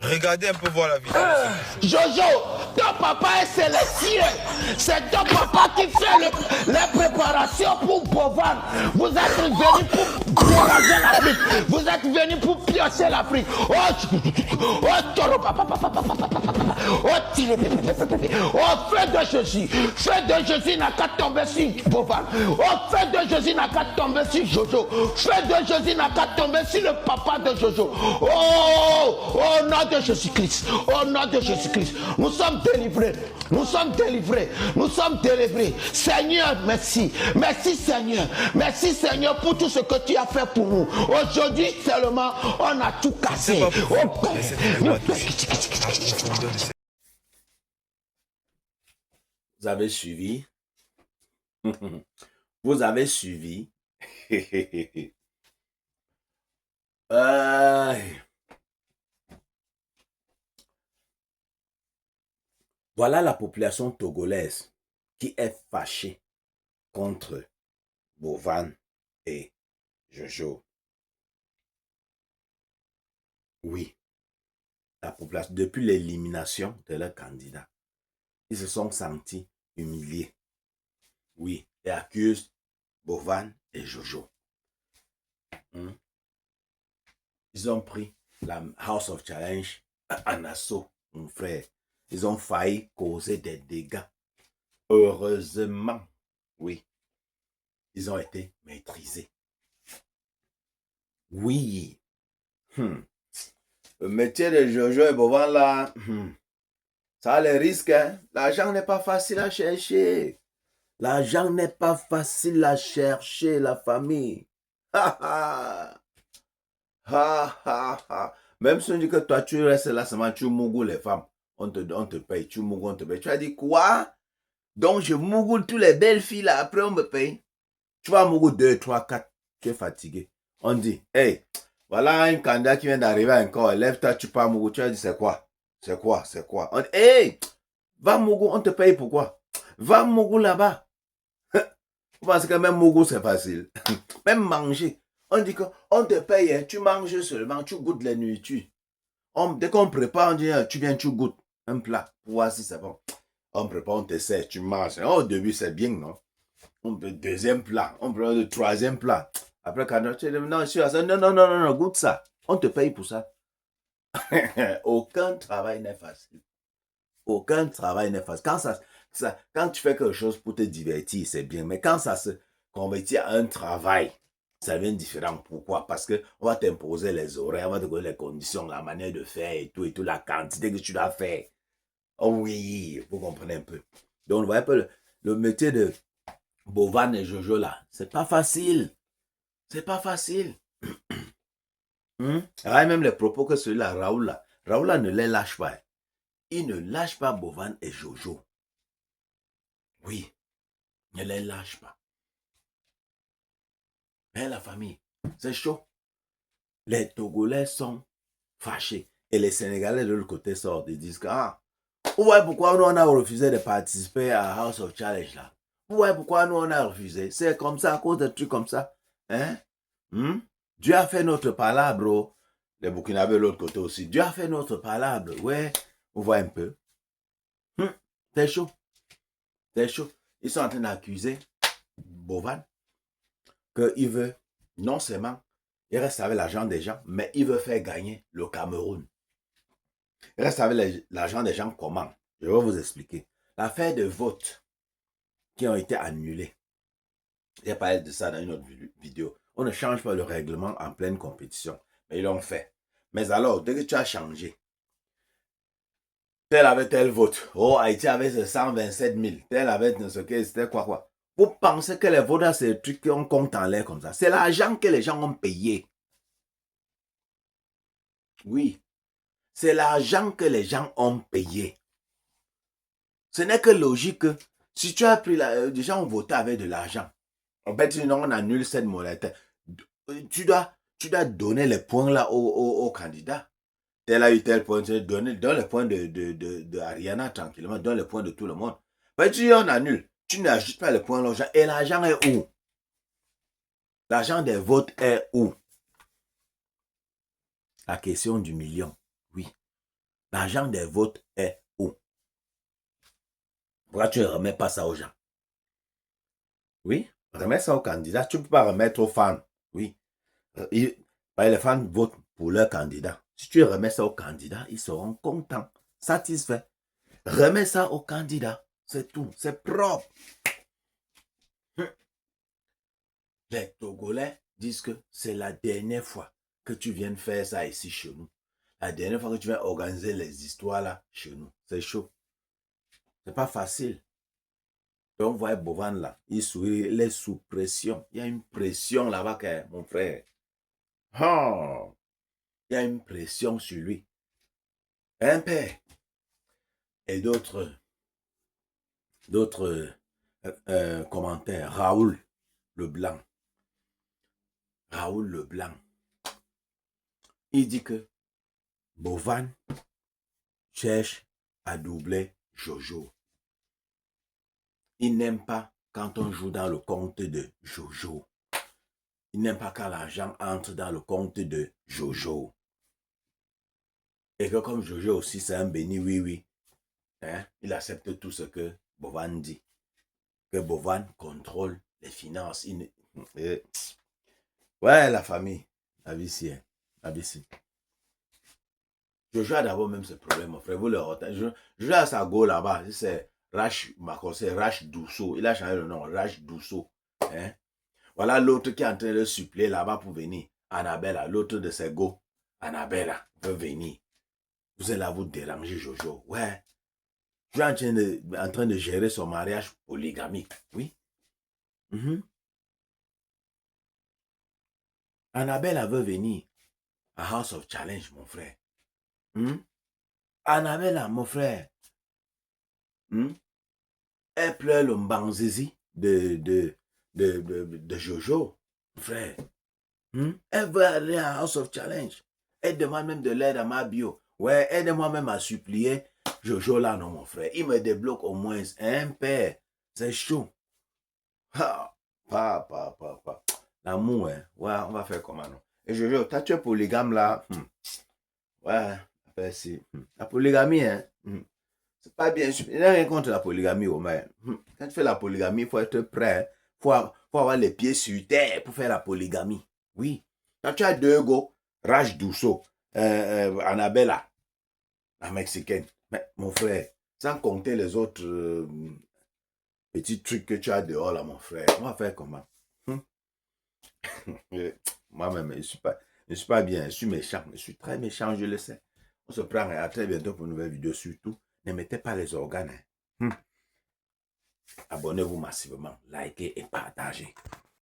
Regardez un peu voir la vidéo. Jojo, ton papa est célestien. C'est ton papa qui fait les préparations pour Bovan. Vous êtes venus pour déranger l'Afrique. Vous êtes venus pour piocher l'Afrique. Feu de Jésus. Feu de Jésus n'a qu'à tomber sur Bovan. Feu de Jésus n'a qu'à tomber sur Jojo. Feu de Jésus n'a qu'à tomber sur le papa de Jojo. Au nom de Jésus-Christ. Au nom de Jésus-Christ. Nous sommes délivrés. Nous sommes délivrés. Nous sommes délivrés. Seigneur, merci. Merci Seigneur. Merci Seigneur pour tout ce que tu as fait pour nous. Aujourd'hui seulement, on a tout cassé. Vous avez suivi. Vous avez suivi. Voilà la population togolaise qui est fâchée contre Bovan et Jojo. Oui, la population, depuis l'élimination de leurs candidats, ils se sont sentis humiliés. Oui, et accusent Bovan et Jojo. Ils ont pris la House of Challenge en assaut, mon frère. Ils ont failli causer des dégâts. Heureusement, oui, ils ont été maîtrisés. Oui. Le métier de Jojo et Bovan là, ça a les risques. Hein? L'argent n'est pas facile à chercher. L'argent n'est pas facile à chercher, la famille. Même si on dit que toi, tu restes là seulement, tu mougoules les femmes. On te paye, tu mougoules, on te paye. Tu as dit quoi? Donc, je mougoule toutes les belles filles là, après on me paye. Tu vas mougoule 2, 3, 4. Tu es fatigué. On dit, hey, voilà un candidat qui vient d'arriver encore. Lève-toi, tu pars mougoule. Tu as dit, c'est quoi? C'est quoi? C'est quoi? On dit, hey, va mougoule, on te paye pourquoi? Va mougoule là-bas. Vous pensez que même mougoule, c'est facile. Même manger. On dit qu'on te paye, hein, tu manges seulement, tu goûtes les nourritures. Dès qu'on prépare, on dit, tu viens, tu goûtes un plat pour voir si c'est bon. On prépare, on te sert, tu manges. Au début, c'est bien, non? On peut deuxième plat, on prend le troisième plat. Après, quand tu dis, non, goûte ça. On te paye pour ça. Aucun travail n'est facile. Aucun travail n'est facile. Quand tu fais quelque chose pour te divertir, c'est bien. Mais quand ça se convertit à un travail, ça devient différent. Pourquoi? Parce qu'on va t'imposer les horaires, on va te donner les conditions, la manière de faire et tout, la quantité que tu dois faire. Oh oui, vous comprenez un peu. Donc, vous voyez un peu le métier de Bovan et Jojo là. C'est pas facile. C'est pas facile. Même les propos que celui-là, Raoul là ne les lâche pas. Il ne lâche pas Bovan et Jojo. Oui, ne les lâche pas. Mais la famille, c'est chaud. Les Togolais sont fâchés. Et les Sénégalais de l'autre côté sortent. Ils disent que, vous voyez pourquoi nous on a refusé de participer à House of Challenge là. Vous voyez pourquoi nous on a refusé. C'est comme ça, à cause de trucs comme ça. Hein? Dieu a fait notre palabre, bro. Les Burkinabés de l'autre côté aussi. Dieu a fait notre palabre. Ouais, vous voyez un peu. C'est chaud. C'est chaud. Ils sont en train d'accuser Bovan qu'il veut, non seulement, il reste avec l'argent des gens, mais il veut faire gagner le Cameroun. Il reste avec l'argent des gens comment? Je vais vous expliquer. L'affaire de vote qui ont été annulés. J'ai parlé de ça dans une autre vidéo. On ne change pas le règlement en pleine compétition. Mais ils l'ont fait. Mais alors, dès que tu as changé, tel avait tel vote. Oh, Haïti avait 127 000. Tel avait ce que c'était quoi. Vous pensez que les votes, c'est des trucs qu'on compte en l'air comme ça. C'est l'argent que les gens ont payé. Oui. C'est l'argent que les gens ont payé. Ce n'est que logique. Si tu as pris les gens ont voté avec de l'argent. En fait, sinon on annule cette monnaie. Tu dois donner les points là aux candidats. Tel a eu tel point. Donne les points de Ariana tranquillement. Donne les points de tout le monde. Mais tu on annule. Tu n'ajoutes pas les points aux gens. Et l'argent est où? L'argent des votes est où? La question du million. Oui. L'argent des votes est où? Pourquoi tu ne remets pas ça aux gens? Oui, remets ça aux candidats. Tu ne peux pas remettre aux fans. Oui. Les fans votent pour leur candidat. Si tu remets ça aux candidats, ils seront contents, satisfaits. Remets ça aux candidats. C'est tout. C'est propre. Les Togolais disent que c'est la dernière fois que tu viens faire ça ici chez nous. La dernière fois que tu viens organiser les histoires là chez nous. C'est chaud. C'est pas facile. Donc, vous voyez Bovan là, il est sous pression. Il y a une pression là-bas, mon frère. Oh, il y a une pression sur lui. Un père. Et d'autres commentaires. Raoul Leblanc. Raoul Leblanc. Il dit que Bovan cherche à doubler Jojo. Il n'aime pas quand on joue dans le compte de Jojo. Il n'aime pas quand l'argent entre dans le compte de Jojo. Et que comme Jojo aussi, c'est un béni, oui. Hein, il accepte tout ce que Bovan dit. Que Bovan contrôle les finances. Ouais, la famille. La vie ici. La vie ici. Jojo a d'abord même ce problème, mon frère. Vous le retenez. Jojo a sa go là-bas. C'est Rach Douceau. Il a changé le nom. Rach Douceau. Hein? Voilà l'autre qui est en train de suppléer là-bas pour venir. Annabella, l'autre de ses go. Annabella veut venir. Vous êtes là, vous déranger Jojo. Ouais. Je suis en train de gérer son mariage polygamique. Oui. Annabella veut venir à House of Challenge, mon frère. Annabella, mon frère. Elle pleure le mbanzizi de Jojo, mon frère. Elle veut aller à House of Challenge. Elle demande même de l'aide à ma bio. Ouais, aide-moi même à supplier Jojo là, non, mon frère. Il me débloque au moins un père. C'est chaud. Ah, pas. L'amour, hein. Ouais, on va faire comment, non? Et Jojo, toi, tu es polygame là. Ouais, c'est la polygamie, hein. C'est pas bien. Je n'ai rien contre la polygamie, mais quand tu fais la polygamie, il faut être prêt. Il faut avoir les pieds sur terre pour faire la polygamie. Oui. Quand tu as deux go, Raj Douceau, Annabella, la mexicaine. Mais mon frère, sans compter les autres petits trucs que tu as dehors là, mon frère, on va faire comment? Moi-même, je ne suis pas bien, je suis méchant, je suis très méchant, je le sais. On se prend à très bientôt pour une nouvelle vidéo. Surtout, ne mettez pas les organes. Abonnez-vous massivement, likez et partagez.